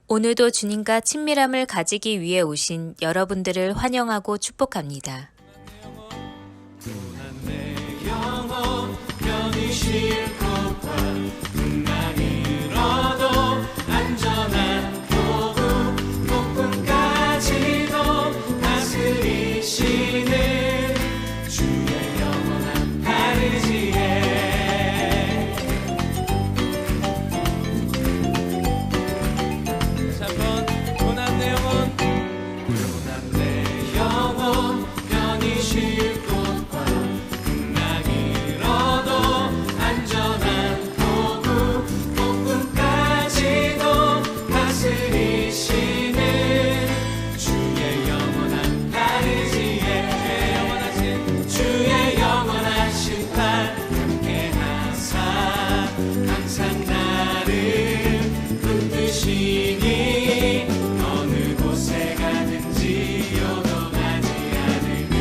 오늘도 주님과 친밀함을 가지기 위해 오신 여러분들을 환영하고 축복합니다. 내 영혼 편히 쉴 곳과 풍랑을 얻어 안전한 포구 폭풍까지도 다스리시는 주의 영원한 파르지에 내 영혼 편히 쉴 곳과 풍랑을 얻어 안전한 포구 폭풍까지도 다스리시는 주의 영원한 파르지에 주의 영원하신 팔 함께하사 항상 나를 붙드시니 어느 곳에 가든지 요동하지 않음을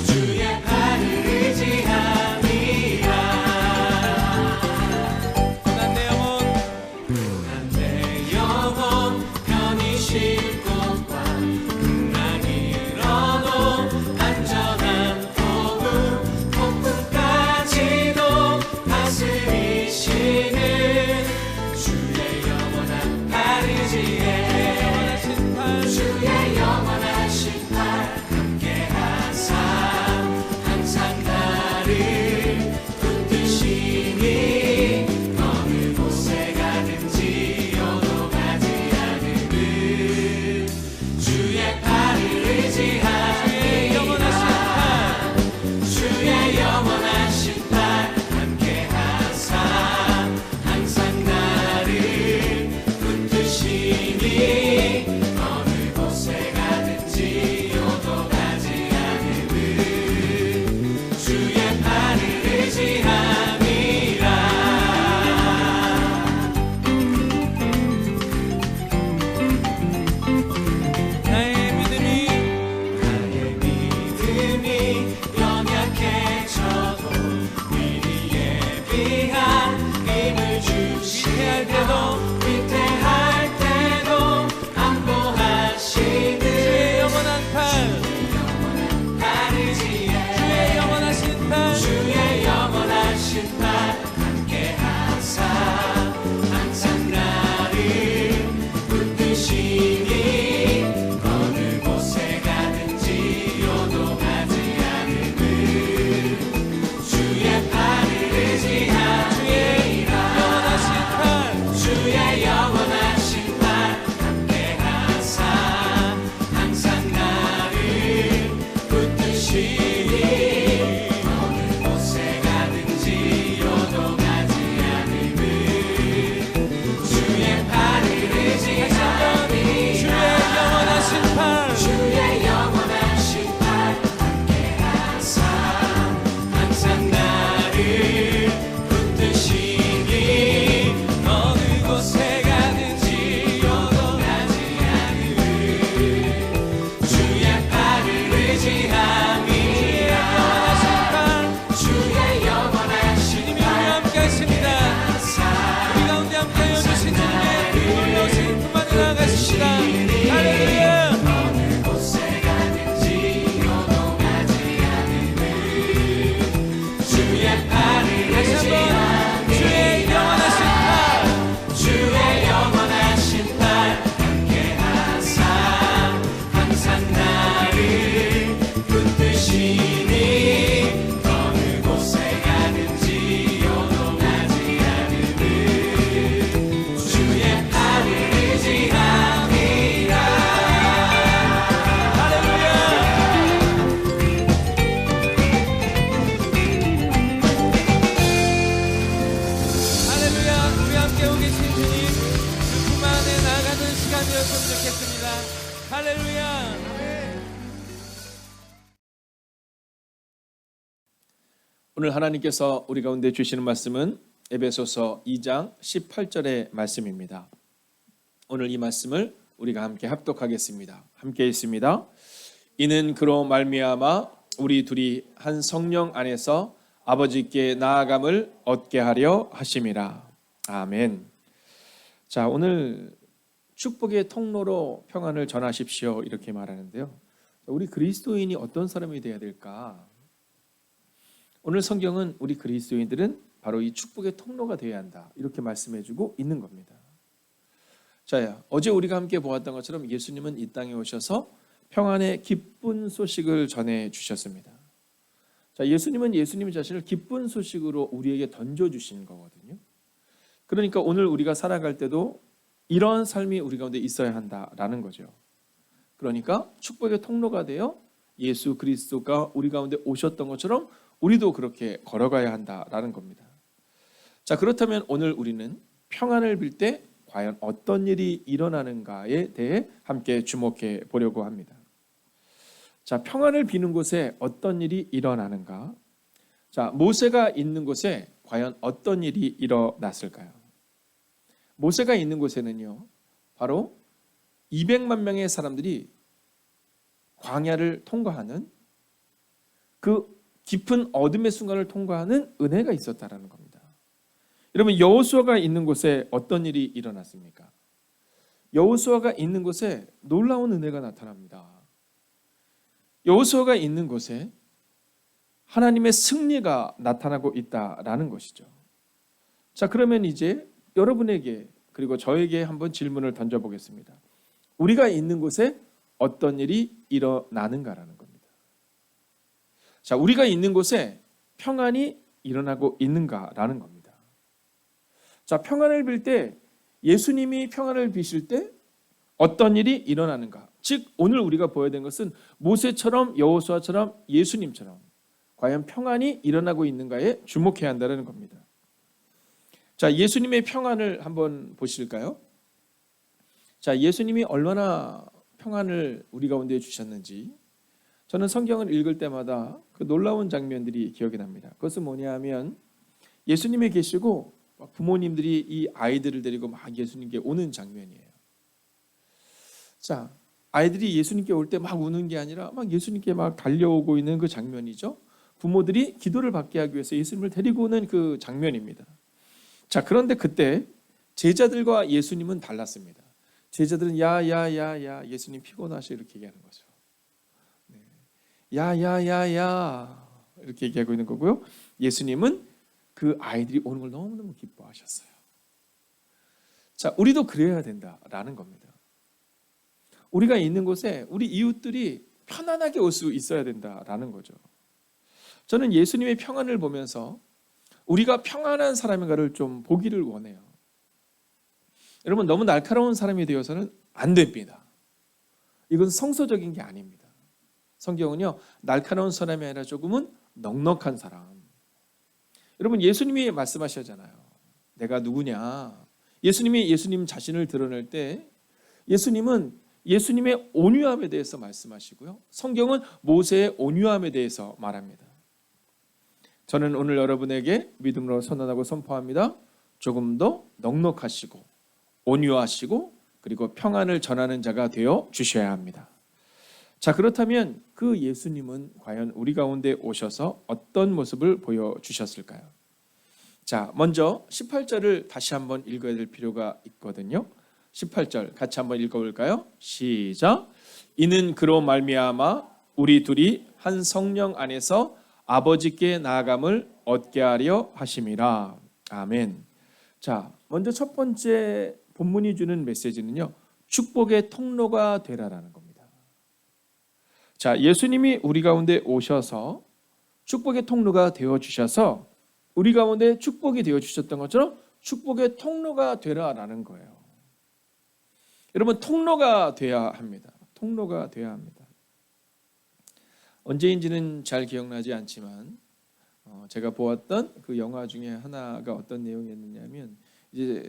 주의 팔을 의지함이라. 고난 내 영혼 편히 쉴 곳과 풍랑을 얻어 안전한 포구 폭풍까지도 다스리시는 주의 영원한 파르지에 주의 영원하신 팔 함께하사 항상 나를 붙드시니 어느 곳에 가든지 요동하지 않음을 주의 팔을 의지함이라. 주의 영원하신 팔 함께하사 항상 나를 붙드시니 어느 곳에 가든지 요동하지 않음을 주의 팔을 의지함이라. 나의 믿음이 연약해져도 미리 예비한 힘을 주실 때도 위태할 때도 안보하시는 주의 영원한 팔 파르지에 주의 영원하신 팔 함께하사 항상 나를 붙드시니 어느 곳에 가든지 요동하지 않음을 주의 팔을 의지함이라. 주의 영원하신 팔 함께하사 항상 나를 붙드시니 어느 곳에 가든지 요동하지 않음을 주의 팔을 의지함이라. 주의 영원하신 팔 함께하사 항상 나를 붙드시니 어느 곳에 가든지 요동하지 않음을 주의 팔을 의지함이라. 주의 영원하신 팔 함께하십니다. 우리 가운데 함께하여 주신 주님의 놀라우신 품안에 나아가십시다. 할렐루야. 어느 곳에 가든지 요동하지 않음을 주의 팔을 의지함이라. 주의 영원하신 팔 함께하사 항상 나를 붙드시니 어느 곳에 가든지 요동하지 않음을 주의 팔을 의지함이라. 할렐루야. 할렐루야. 우리 함께 오 계신 주님 그 품 안에 나가는 시간이었으면 좋겠습니다. 할렐루야. 오늘 하나님께서 우리 가운데 주시는 말씀은 에베소서 2장 18절의 말씀입니다. 오늘 이 말씀을 우리가 함께 합독하겠습니다. 함께 있습니다. 이는 그로 말미암아 우리 둘이 한 성령 안에서 아버지께 나아감을 얻게 하려 하심이라. 아멘. 자, 오늘 축복의 통로로 평안을 전하십시오 이렇게 말하는데요. 우리 그리스도인이 어떤 사람이 되어야 될까? 오늘 성경은 우리 그리스도인들은 바로 이 축복의 통로가 되어야 한다 이렇게 말씀해주고 있는 겁니다. 자, 어제 우리가 함께 보았던 것처럼 예수님은 이 땅에 오셔서 평안의 기쁜 소식을 전해 주셨습니다. 자, 예수님은 예수님 자신을 기쁜 소식으로 우리에게 던져주신 거거든요. 그러니까 오늘 우리가 살아갈 때도 이런 삶이 우리 가운데 있어야 한다라는 거죠. 그러니까 축복의 통로가 되어 예수 그리스도가 우리 가운데 오셨던 것처럼 우리도 그렇게 걸어가야 한다라는 겁니다. 자, 그렇다면 오늘 우리는 평안을 빌 때 과연 어떤 일이 일어나는가에 대해 함께 주목해 보려고 합니다. 자, 평안을 비는 곳에 어떤 일이 일어나는가? 자, 모세가 있는 곳에 과연 어떤 일이 일어났을까요? 모세가 있는 곳에는요, 바로 200만 명의 사람들이 광야를 통과하는 그 깊은 어둠의 순간을 통과하는 은혜가 있었다라는 겁니다. 여러분, 여호수아가 있는 곳에 어떤 일이 일어났습니까? 여호수아가 있는 곳에 놀라운 은혜가 나타납니다. 여호수아가 있는 곳에 하나님의 승리가 나타나고 있다라는 것이죠. 자, 그러면 이제 여러분에게 그리고 저에게 한번 질문을 던져보겠습니다. 우리가 있는 곳에 어떤 일이 일어나는가라는 겁니다. 자, 우리가 있는 곳에 평안이 일어나고 있는가라는 겁니다. 자, 평안을 빌 때 예수님이 평안을 비실 때 어떤 일이 일어나는가? 즉 오늘 우리가 보여야 되는 것은 모세처럼 여호수아처럼 예수님처럼 과연 평안이 일어나고 있는가에 주목해야 한다는 겁니다. 자, 예수님의 평안을 한번 보실까요? 자, 예수님이 얼마나 평안을 우리 가운데 주셨는지 저는 성경을 읽을 때마다 그 놀라운 장면들이 기억이 납니다. 그것은 뭐냐 하면 예수님이 계시고 부모님들이 이 아이들을 데리고 막 예수님께 오는 장면이에요. 자, 아이들이 예수님께 올 때 막 우는 게 아니라 막 예수님께 막 달려오고 있는 그 장면이죠. 부모들이 기도를 받게 하기 위해서 예수님을 데리고 오는 그 장면입니다. 자, 그런데 그때 제자들과 예수님은 달랐습니다. 제자들은 야야야야 예수님 피곤하셔 이렇게 얘기하는 거죠. 네. 야야야야 이렇게 얘기하고 있는 거고요. 예수님은 그 아이들이 오는 걸 너무너무 기뻐하셨어요. 자, 우리도 그래야 된다라는 겁니다. 우리가 있는 곳에 우리 이웃들이 편안하게 올 수 있어야 된다라는 거죠. 저는 예수님의 평안을 보면서 우리가 평안한 사람인가를 좀 보기를 원해요. 여러분, 너무 날카로운 사람이 되어서는 안 됩니다. 이건 성서적인 게 아닙니다. 성경은요, 날카로운 사람이 아니라 조금은 넉넉한 사람. 여러분, 예수님이 말씀하셨잖아요. 내가 누구냐? 예수님이 예수님 자신을 드러낼 때 예수님은 예수님의 온유함에 대해서 말씀하시고요. 성경은 모세의 온유함에 대해서 말합니다. 저는 오늘 여러분에게 믿음으로 선언하고 선포합니다. 조금 더 넉넉하시고 온유하시고 그리고 평안을 전하는 자가 되어 주셔야 합니다. 자, 그렇다면 그 예수님은 과연 우리 가운데 오셔서 어떤 모습을 보여주셨을까요? 자, 먼저 18절을 다시 한번 읽어야 될 필요가 있거든요. 18절 같이 한번 읽어볼까요? 시작. 이는 그로 말미암아 우리 둘이 한 성령 안에서 아버지께 나아감을 얻게 하려 하심이라. 아멘. 자, 먼저 첫 번째 본문이 주는 메시지는요, 축복의 통로가 되라라는 겁니다. 자, 예수님이 우리 가운데 오셔서 축복의 통로가 되어 주셔서 우리 가운데 축복이 되어 주셨던 것처럼 축복의 통로가 되라라는 거예요. 여러분, 통로가 돼야 합니다. 통로가 돼야 합니다. 언제인지는 잘 기억나지 않지만 제가 보았던 그 영화 중에 하나가 어떤 내용이었느냐면 이제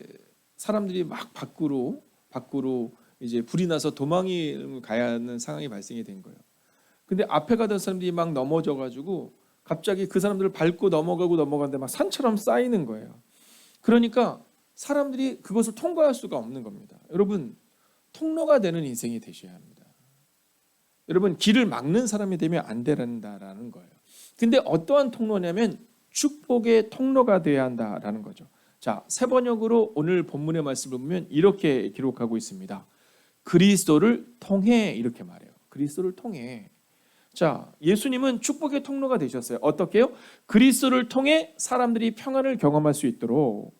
사람들이 막 밖으로 이제 불이 나서 도망을 가야 하는 상황이 발생이 된 거예요. 근데 앞에 가던 사람들이 막 넘어져 가지고 갑자기 그 사람들을 밟고 넘어가는데 막 산처럼 쌓이는 거예요. 그러니까 사람들이 그것을 통과할 수가 없는 겁니다. 여러분, 통로가 되는 인생이 되셔야 합니다. 여러분, 길을 막는 사람이 되면 안 된다라는 거예요. 근데 어떠한 통로냐면 축복의 통로가 되어야 한다라는 거죠. 자, 새 번역으로 오늘 본문의 말씀을 보면 이렇게 기록하고 있습니다. 그리스도를 통해 이렇게 말해요. 그리스도를 통해. 자, 예수님은 축복의 통로가 되셨어요. 어떻게요? 그리스도를 통해 사람들이 평안을 경험할 수 있도록.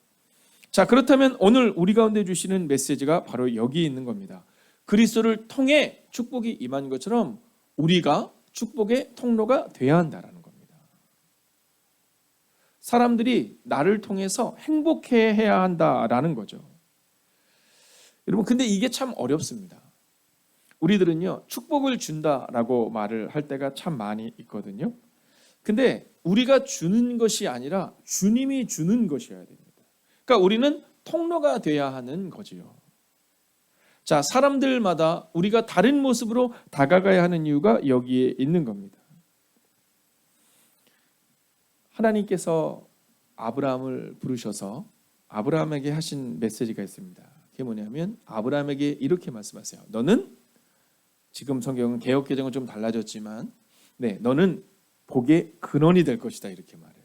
자, 그렇다면 오늘 우리 가운데 주시는 메시지가 바로 여기 있는 겁니다. 그리스도를 통해 축복이 임한 것처럼 우리가 축복의 통로가 돼야 한다라는 겁니다. 사람들이 나를 통해서 행복해해야 한다라는 거죠. 여러분, 근데 이게 참 어렵습니다. 우리들은요, 축복을 준다라고 말을 할 때가 참 많이 있거든요. 근데 우리가 주는 것이 아니라 주님이 주는 것이어야 됩니다. 그러니까 우리는 통로가 돼야 하는 거지요. 자, 사람들마다 우리가 다른 모습으로 다가가야 하는 이유가 여기에 있는 겁니다. 하나님께서 아브라함을 부르셔서 아브라함에게 하신 메시지가 있습니다. 그게 뭐냐면 아브라함에게 이렇게 말씀하세요. 너는, 지금 성경은 개역개정은 좀 달라졌지만, 너는 복의 근원이 될 것이다 이렇게 말해요.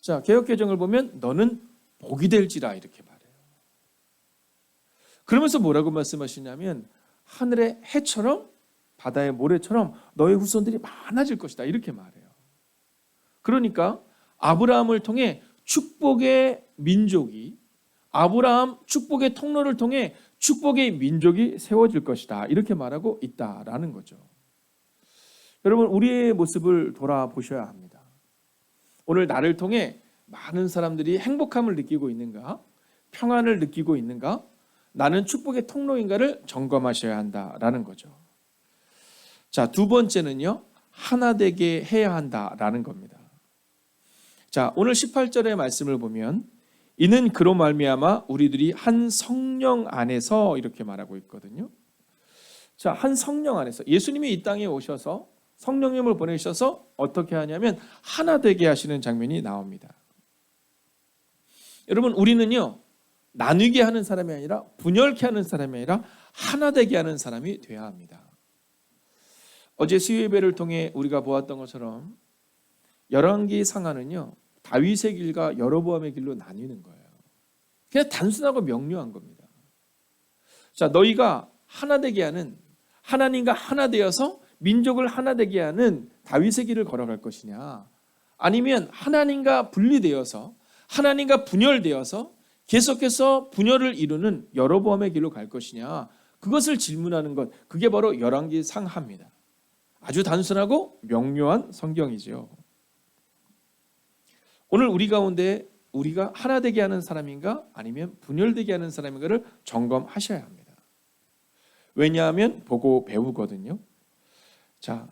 자, 개역개정을 보면 너는 복이 될지라 이렇게 말해요. 그러면서 뭐라고 말씀하시냐면 하늘의 해처럼 바다의 모래처럼 너의 후손들이 많아질 것이다 이렇게 말해요. 그러니까 아브라함을 통해 축복의 민족이, 아브라함 축복의 통로를 통해 축복의 민족이 세워질 것이다 이렇게 말하고 있다라는 거죠. 여러분, 우리의 모습을 돌아보셔야 합니다. 오늘 나를 통해 많은 사람들이 행복함을 느끼고 있는가? 평안을 느끼고 있는가? 나는 축복의 통로인가를 점검하셔야 한다라는 거죠. 자, 두 번째는요, 하나 되게 해야 한다라는 겁니다. 자, 오늘 18절의 말씀을 보면 이는 그로 말미암아 우리들이 한 성령 안에서 이렇게 말하고 있거든요. 자, 한 성령 안에서 예수님이 이 땅에 오셔서 성령님을 보내셔서 어떻게 하냐면 하나 되게 하시는 장면이 나옵니다. 여러분, 우리는요, 나누게 하는 사람이 아니라 분열케 하는 사람이 아니라 하나 되게 하는 사람이 돼야 합니다. 어제 수요예배를 통해 우리가 보았던 것처럼 열왕기 상하는요, 다윗의 길과 여로보암의 길로 나뉘는 거예요. 그냥 단순하고 명료한 겁니다. 자, 너희가 하나 되게 하는, 하나님과 하나 되어서 민족을 하나 되게 하는 다윗의 길을 걸어갈 것이냐, 아니면 하나님과 분리되어서 하나님과 분열되어서 계속해서 분열을 이루는 여로보암의 길로 갈 것이냐, 그것을 질문하는 것, 그게 바로 열왕기 상하입니다. 아주 단순하고 명료한 성경이죠. 오늘 우리 가운데 우리가 하나 되게 하는 사람인가 아니면 분열되게 하는 사람인가를 점검하셔야 합니다. 왜냐하면 보고 배우거든요. 자,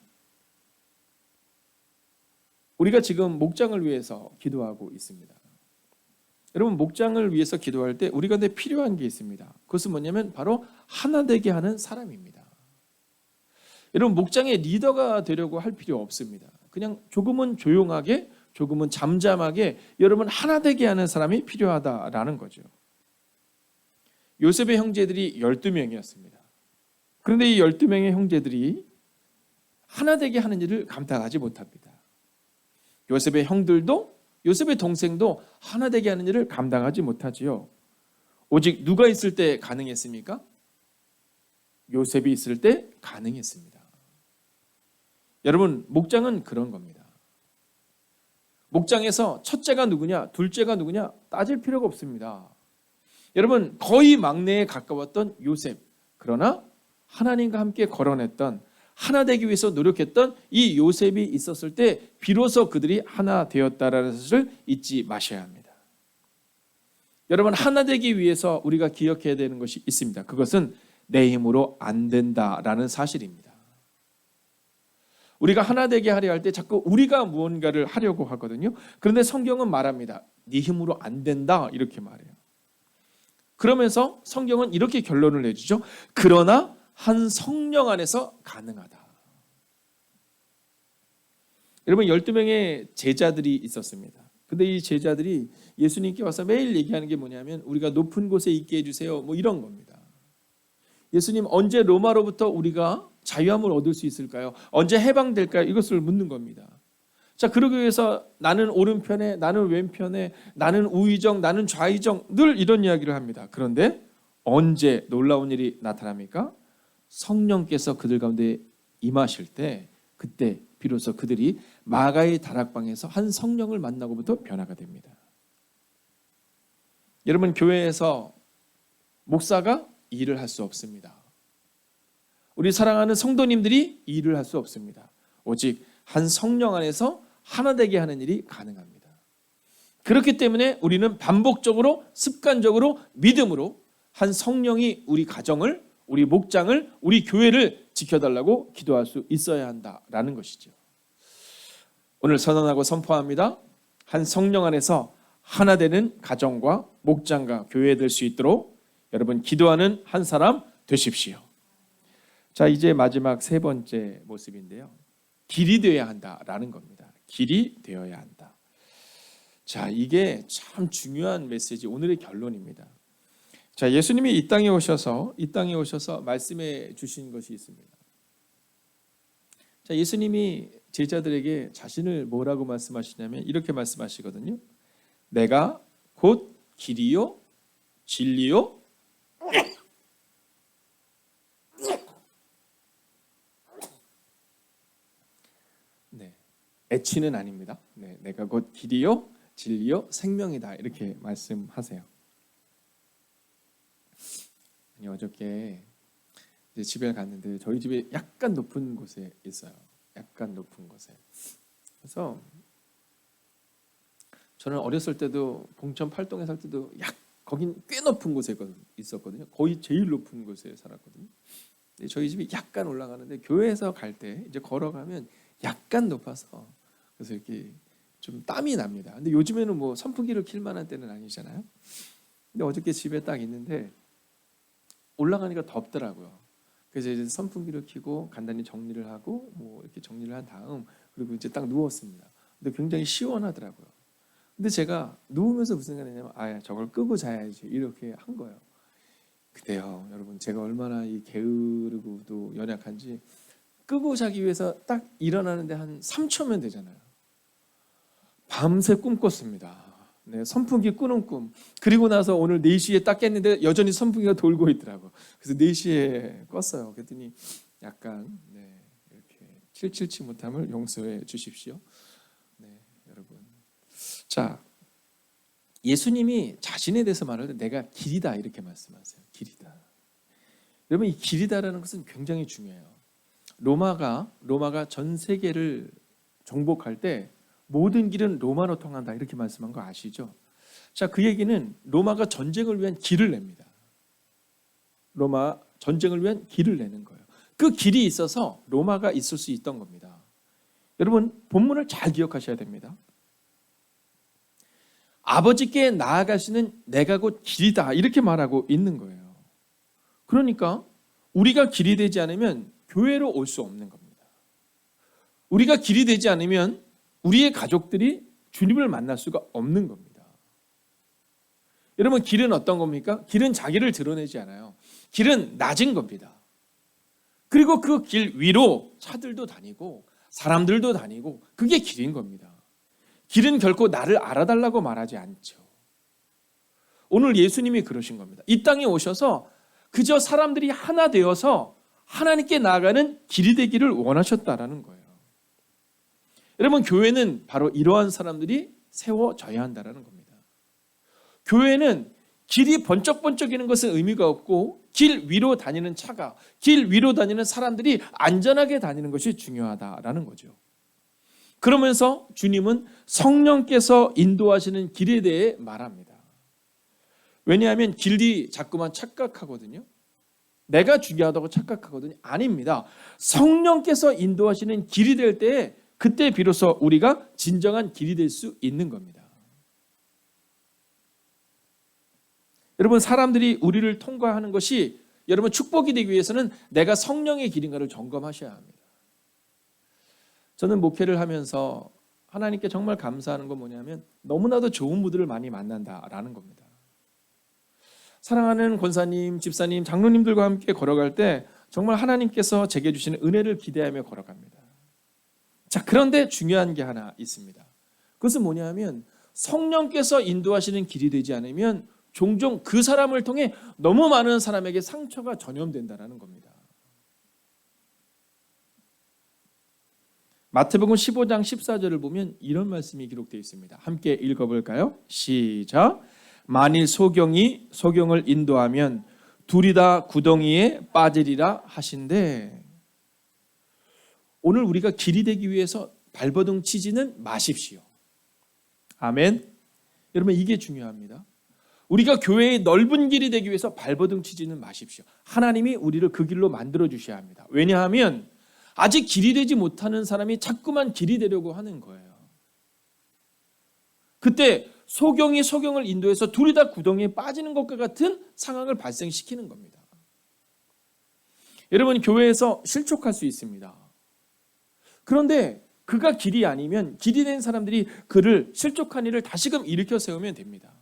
우리가 지금 목장을 위해서 기도하고 있습니다. 여러분, 목장을 위해서 기도할 때 우리 가운데 필요한 게 있습니다. 그것은 뭐냐면 바로 하나 되게 하는 사람입니다. 여러분, 목장의 리더가 되려고 할 필요 없습니다. 그냥 조금은 조용하게, 조금은 잠잠하게 여러분 하나 되게 하는 사람이 필요하다라는 거죠. 요셉의 형제들이 12명이었습니다. 그런데 이 12명의 형제들이 하나 되게 하는 일을 감당하지 못합니다. 요셉의 형들도, 요셉의 동생도 하나 되게 하는 일을 감당하지 못하지요. 오직 누가 있을 때 가능했습니까? 요셉이 있을 때 가능했습니다. 여러분, 목장은 그런 겁니다. 목장에서 첫째가 누구냐, 둘째가 누구냐 따질 필요가 없습니다. 여러분, 거의 막내에 가까웠던 요셉, 그러나 하나님과 함께 걸어냈던, 하나 되기 위해서 노력했던 이 요셉이 있었을 때 비로소 그들이 하나 되었다라는 것을 잊지 마셔야 합니다. 여러분, 하나 되기 위해서 우리가 기억해야 되는 것이 있습니다. 그것은 내 힘으로 안 된다라는 사실입니다. 우리가 하나 되게 하려 할 때 자꾸 우리가 무언가를 하려고 하거든요. 그런데 성경은 말합니다. 네 힘으로 안 된다 이렇게 말해요. 그러면서 성경은 이렇게 결론을 내주죠. 그러나 한 성령 안에서 가능하다. 여러분, 12명의 제자들이 있었습니다. 근데 이 제자들이 예수님께 와서 매일 얘기하는 게 뭐냐면 우리가 높은 곳에 있게 해주세요, 뭐 이런 겁니다. 예수님, 언제 로마로부터 우리가 자유함을 얻을 수 있을까요? 언제 해방될까요? 이것을 묻는 겁니다. 자, 그러기 위해서 나는 오른편에, 나는 왼편에, 나는 우의정, 나는 좌의정 늘 이런 이야기를 합니다. 그런데 언제 놀라운 일이 나타납니까? 성령께서 그들 가운데 임하실 때 그때 비로소 그들이 마가의 다락방에서 한 성령을 만나고부터 변화가 됩니다. 여러분, 교회에서 목사가 일을 할 수 없습니다. 우리 사랑하는 성도님들이 일을 할 수 없습니다. 오직 한 성령 안에서 하나 되게 하는 일이 가능합니다. 그렇기 때문에 우리는 반복적으로 습관적으로 믿음으로 한 성령이 우리 가정을, 우리 목장을, 우리 교회를 지켜달라고 기도할 수 있어야 한다라는 것이죠. 오늘 선언하고 선포합니다. 한 성령 안에서 하나 되는 가정과 목장과 교회 될 수 있도록 여러분 기도하는 한 사람 되십시오. 자, 이제 마지막 세 번째 모습인데요. 길이 되어야 한다라는 겁니다. 길이 되어야 한다. 자, 이게 참 중요한 메시지, 오늘의 결론입니다. 자, 예수님이 이 땅에 오셔서 말씀해 주신 것이 있습니다. 자, 예수님이 제자들에게 자신을 뭐라고 말씀하시냐면 이렇게 말씀하시거든요. 내가 곧 길이요 진리요 애치는 아닙니다. 내가 곧 길이요 진리요 생명이다 이렇게 말씀하세요. 아니, 어저께 이제 집에 갔는데 저희 집에 약간 높은 곳에 있어요. 약간 높은 곳에. 그래서 저는 어렸을 때도 봉천 팔동에 살 때도 거긴 꽤 높은 곳에 있었거든요. 거의 제일 높은 곳에 살았거든요. 근데 저희 집이 약간 올라가는데 교회에서 갈 때 이제 걸어가면 약간 높아서 그래서 이렇게 좀 땀이 납니다. 근데 요즘에는 뭐 선풍기를 킬 만한 때는 아니잖아요. 근데 어저께 집에 딱 있는데 올라가니까 덥더라고요. 그래서 이제 선풍기를 켜고 간단히 정리를 하고 뭐 이렇게 정리를 한 다음 그리고 이제 딱 누웠습니다. 근데 굉장히 시원하더라고요. 근데 제가 누우면서 무슨 생각이 했냐면 저걸 끄고 자야지 이렇게 한 거예요. 근데요, 여러분 제가 얼마나 이 게으르고도 연약한지 끄고 자기 위해서 딱 일어나는데 한 3초면 되잖아요. 밤새 꿈꿨습니다. 선풍기 끄는 꿈. 그리고 나서 오늘 4시에 딱 깼는데 여전히 선풍기가 돌고 있더라고요. 그래서 4시에 껐어요. 그랬더니 약간 이렇게 칠칠치 못함을 용서해 주십시오. 여러분. 자, 예수님이 자신에 대해서 말할 때 내가 길이다 이렇게 말씀하세요. 길이다. 여러분, 이 길이다라는 것은 굉장히 중요해요. 로마가 전 세계를 정복할 때 모든 길은 로마로 통한다 이렇게 말씀한 거 아시죠? 자, 그 얘기는 로마가 전쟁을 위한 길을 냅니다. 로마 전쟁을 위한 길을 내는 거예요. 그 길이 있어서 로마가 있을 수 있던 겁니다. 여러분, 본문을 잘 기억하셔야 됩니다. 아버지께 나아가시는 내가 곧 길이다 이렇게 말하고 있는 거예요. 그러니까 우리가 길이 되지 않으면 교회로 올 수 없는 겁니다. 우리가 길이 되지 않으면 우리의 가족들이 주님을 만날 수가 없는 겁니다. 여러분, 길은 어떤 겁니까? 길은 자기를 드러내지 않아요. 길은 낮은 겁니다. 그리고 그 길 위로 차들도 다니고 사람들도 다니고 그게 길인 겁니다. 길은 결코 나를 알아달라고 말하지 않죠. 오늘 예수님이 그러신 겁니다. 이 땅에 오셔서 그저 사람들이 하나 되어서 하나님께 나아가는 길이 되기를 원하셨다라는 거예요. 여러분, 교회는 바로 이러한 사람들이 세워져야 한다는 겁니다. 교회는 길이 번쩍번쩍이는 것은 의미가 없고 길 위로 다니는 차가, 길 위로 다니는 사람들이 안전하게 다니는 것이 중요하다라는 거죠. 그러면서 주님은 성령께서 인도하시는 길에 대해 말합니다. 왜냐하면 길이 자꾸만 착각하거든요. 내가 중요하다고 착각하거든요. 아닙니다. 성령께서 인도하시는 길이 될 때 그때 비로소 우리가 진정한 길이 될 수 있는 겁니다. 여러분, 사람들이 우리를 통과하는 것이 여러분 축복이 되기 위해서는 내가 성령의 길인가를 점검하셔야 합니다. 저는 목회를 하면서 하나님께 정말 감사하는 건 뭐냐면 너무나도 좋은 분들을 많이 만난다라는 겁니다. 사랑하는 권사님, 집사님, 장로님들과 함께 걸어갈 때 정말 하나님께서 제게 주시는 은혜를 기대하며 걸어갑니다. 자, 그런데 중요한 게 하나 있습니다. 그것은 뭐냐면 성령께서 인도하시는 길이 되지 않으면 종종 그 사람을 통해 너무 많은 사람에게 상처가 전염된다는 겁니다. 마태복음 15장 14절을 보면 이런 말씀이 기록되어 있습니다. 함께 읽어볼까요? 시작. 만일 소경을 인도하면 둘이 다 구덩이에 빠지리라 하신대. 오늘 우리가 길이 되기 위해서 발버둥 치지는 마십시오. 아멘. 여러분, 이게 중요합니다. 우리가 교회의 넓은 길이 되기 위해서 발버둥 치지는 마십시오. 하나님이 우리를 그 길로 만들어 주셔야 합니다. 왜냐하면 아직 길이 되지 못하는 사람이 자꾸만 길이 되려고 하는 거예요. 그때 소경을 인도해서 둘이 다 구덩이에 빠지는 것과 같은 상황을 발생시키는 겁니다. 여러분, 교회에서 실족할 수 있습니다. 그런데 그가 길이 아니면 길이 된 사람들이 그를 실족한 일을 다시금 일으켜 세우면 됩니다.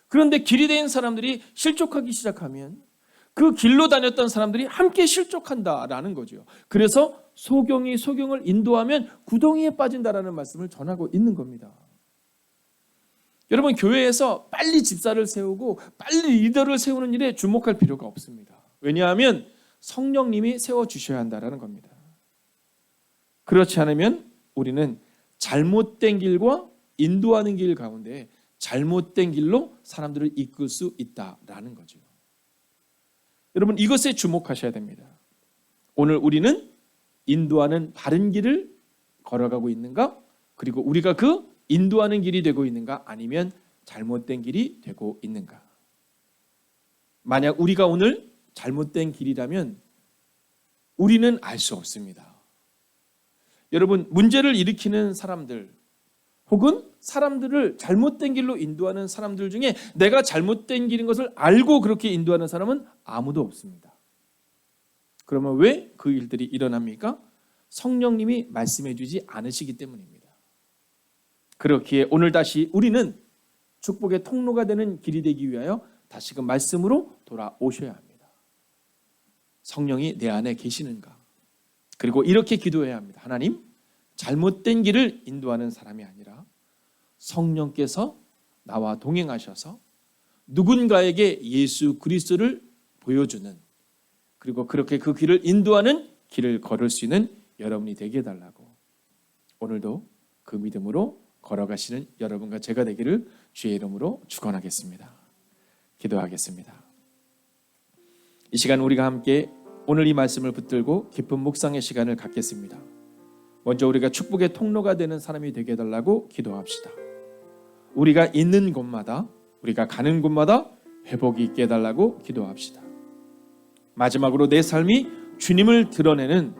그런데 길이 된 사람들이 실족하기 시작하면 그 길로 다녔던 사람들이 함께 실족한다라는 거죠. 그래서 소경을 인도하면 구덩이에 빠진다라는 말씀을 전하고 있는 겁니다. 여러분, 교회에서 빨리 집사를 세우고 빨리 리더를 세우는 일에 주목할 필요가 없습니다. 왜냐하면 성령님이 세워주셔야 한다는 겁니다. 그렇지 않으면 우리는 잘못된 길과 인도하는 길 가운데 잘못된 길로 사람들을 이끌 수 있다라는 거죠. 여러분, 이것에 주목하셔야 됩니다. 오늘 우리는 인도하는 바른 길을 걸어가고 있는가? 그리고 우리가 그 인도하는 길이 되고 있는가? 아니면 잘못된 길이 되고 있는가? 만약 우리가 오늘 잘못된 길이라면 우리는 알 수 없습니다. 여러분, 문제를 일으키는 사람들 혹은 사람들을 잘못된 길로 인도하는 사람들 중에 내가 잘못된 길인 것을 알고 그렇게 인도하는 사람은 아무도 없습니다. 그러면 왜 그 일들이 일어납니까? 성령님이 말씀해 주지 않으시기 때문입니다. 그렇기에 오늘 다시 우리는 축복의 통로가 되는 길이 되기 위하여 다시금 말씀으로 돌아오셔야 합니다. 성령이 내 안에 계시는가? 그리고 이렇게 기도해야 합니다. 하나님, 잘못된 길을 인도하는 사람이 아니라 성령께서 나와 동행하셔서 누군가에게 예수 그리스도를 보여주는, 그리고 그렇게 그 길을 인도하는 길을 걸을 수 있는 여러분이 되게 해달라고, 오늘도 그 믿음으로 걸어가시는 여러분과 제가 되기를 주의 이름으로 축원하겠습니다. 기도하겠습니다. 이 시간 우리가 함께 오늘 이 말씀을 붙들고 깊은 묵상의 시간을 갖겠습니다. 먼저 우리가 축복의 통로가 되는 사람이 되게 해달라고 기도합시다. 우리가 있는 곳마다, 우리가 가는 곳마다 회복이 있게 해달라고 기도합시다. 마지막으로 내 삶이 주님을 드러내는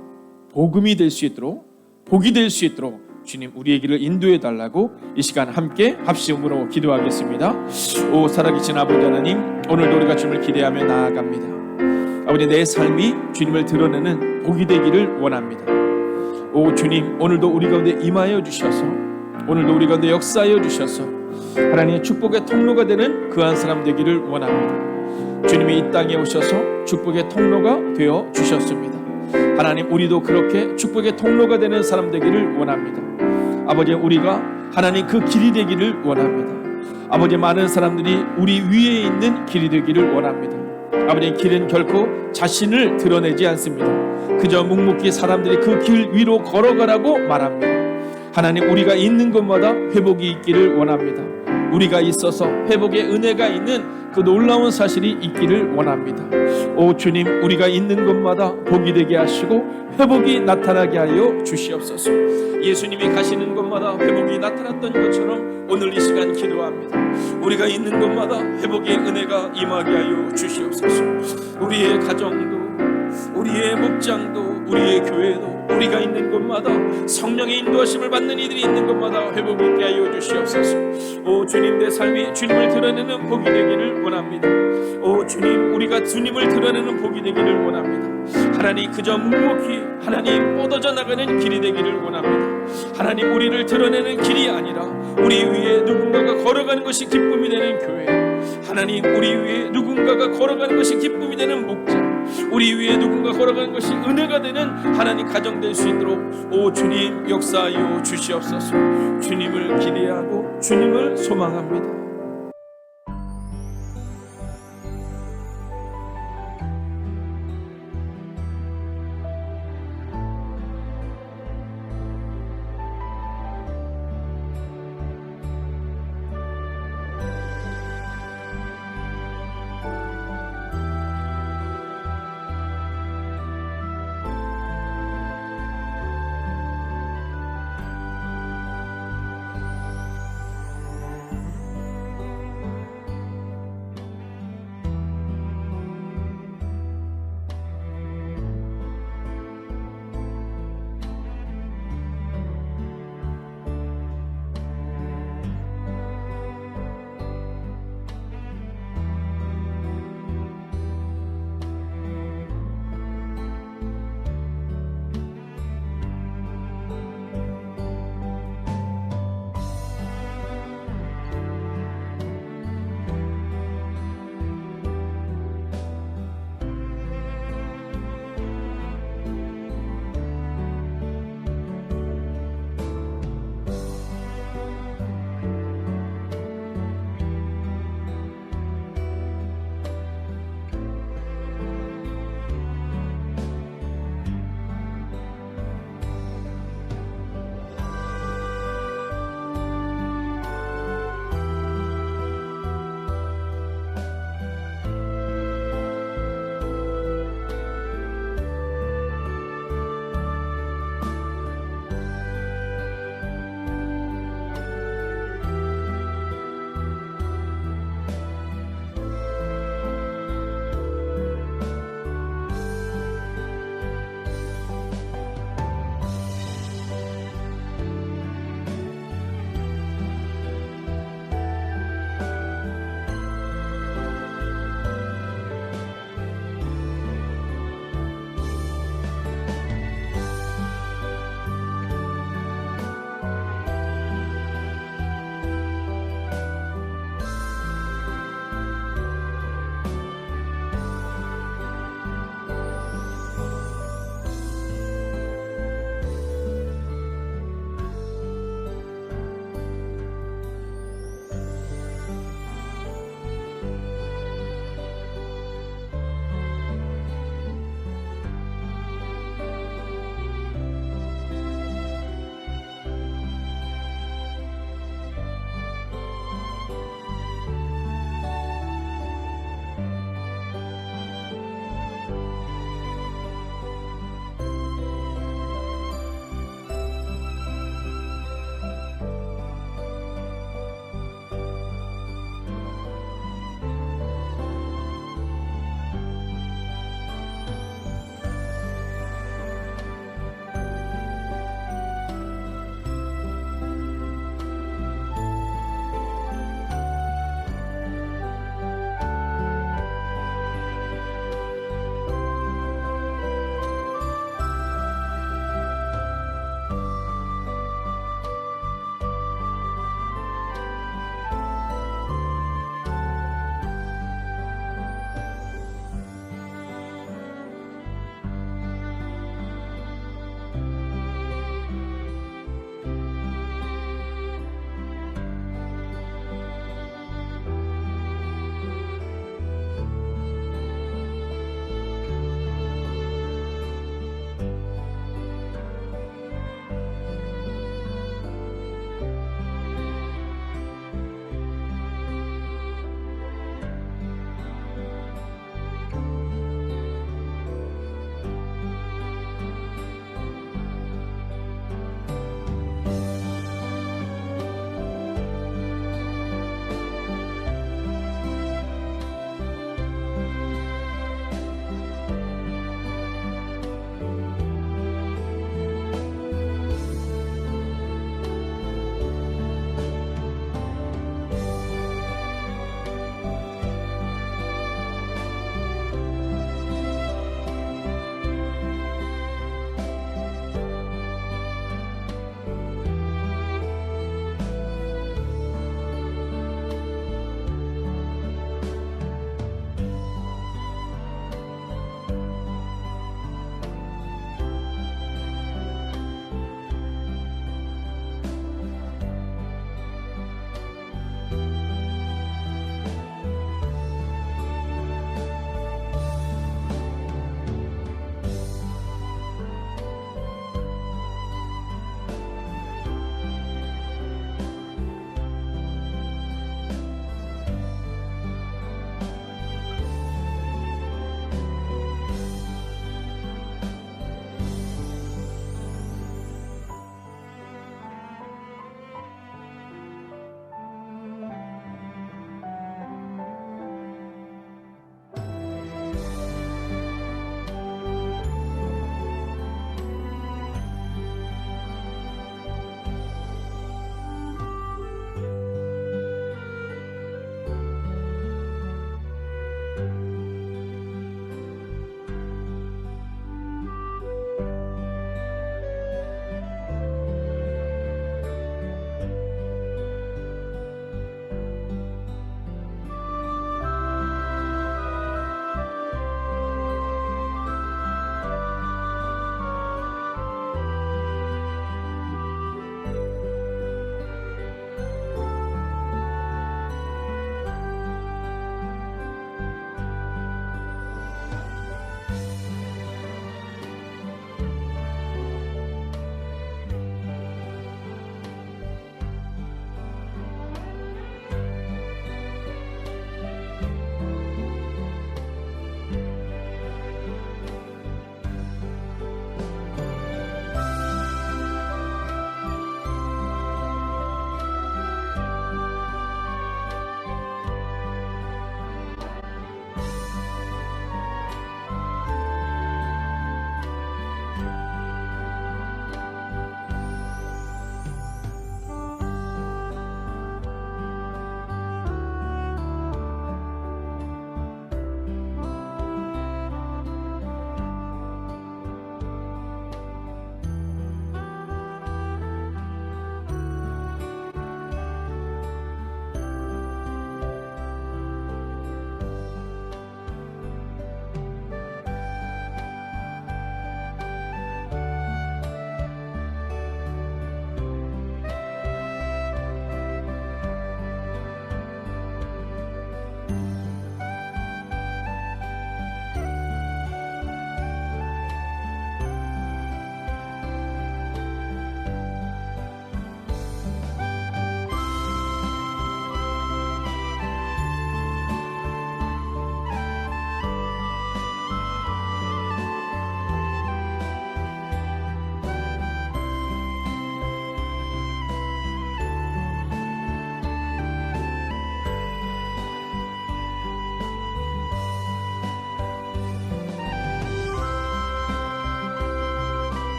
복음이 될 수 있도록, 복이 될 수 있도록 주님 우리의 길을 인도해 달라고 이 시간 함께 합심으로 기도하겠습니다. 오 살아계신 아버지 하나님, 오늘도 우리가 주님을 기대하며 나아갑니다. 아버지, 내 삶이 주님을 드러내는 복이 되기를 원합니다. 오 주님, 오늘도 우리 가운데 임하여 주셔서, 오늘도 우리 가운데 역사하여 주셔서 하나님의 축복의 통로가 되는 그 한 사람 되기를 원합니다. 주님이 이 땅에 오셔서 축복의 통로가 되어 주셨습니다. 하나님, 우리도 그렇게 축복의 통로가 되는 사람 되기를 원합니다. 아버지, 우리가 하나님 그 길이 되기를 원합니다. 아버지, 많은 사람들이 우리 위에 있는 길이 되기를 원합니다. 아버지, 길은 결코 자신을 드러내지 않습니다. 그저 묵묵히 사람들이 그 길 위로 걸어가라고 말합니다. 하나님, 우리가 있는 곳마다 회복이 있기를 원합니다. 우리가 있어서 회복의 은혜가 있는 그 놀라운 사실이 있기를 원합니다. 오 주님, 우리가 있는 곳마다 복이 되게 하시고 회복이 나타나게 하여 주시옵소서. 예수님이 가시는 곳마다 회복이 나타났던 것처럼 오늘 이 시간 기도합니다. 우리가 있는 곳마다 회복의 은혜가 임하게 하여 주시옵소서. 우리의 가정도, 우리의 목장도, 우리의 교회도, 우리가 있는 곳마다 성령의 인도하심을 받는 이들이 있는 곳마다 회복이 있게 하여 주시옵소서. 오 주님, 내 삶이 주님을 드러내는 복이 되기를 원합니다. 오 주님, 우리가 주님을 드러내는 복이 되기를 원합니다. 하나님, 그저 묵묵히 하나님 뻗어져 나가는 길이 되기를 원합니다. 하나님, 우리를 드러내는 길이 아니라 우리 위에 누군가가 걸어가는 것이 기쁨이 되는 교회, 하나님 우리 위에 누군가가 걸어가는 것이 기쁨이 되는 목장, 우리 위에 누군가 걸어가는 것이 은혜가 되는 하나님 가정 될 수 있도록 오 주님 역사하여 주시옵소서. 주님을 기대하고 주님을 소망합니다.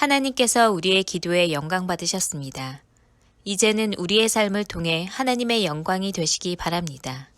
하나님께서 우리의 기도에 영광 받으셨습니다. 이제는 우리의 삶을 통해 하나님의 영광이 되시기 바랍니다.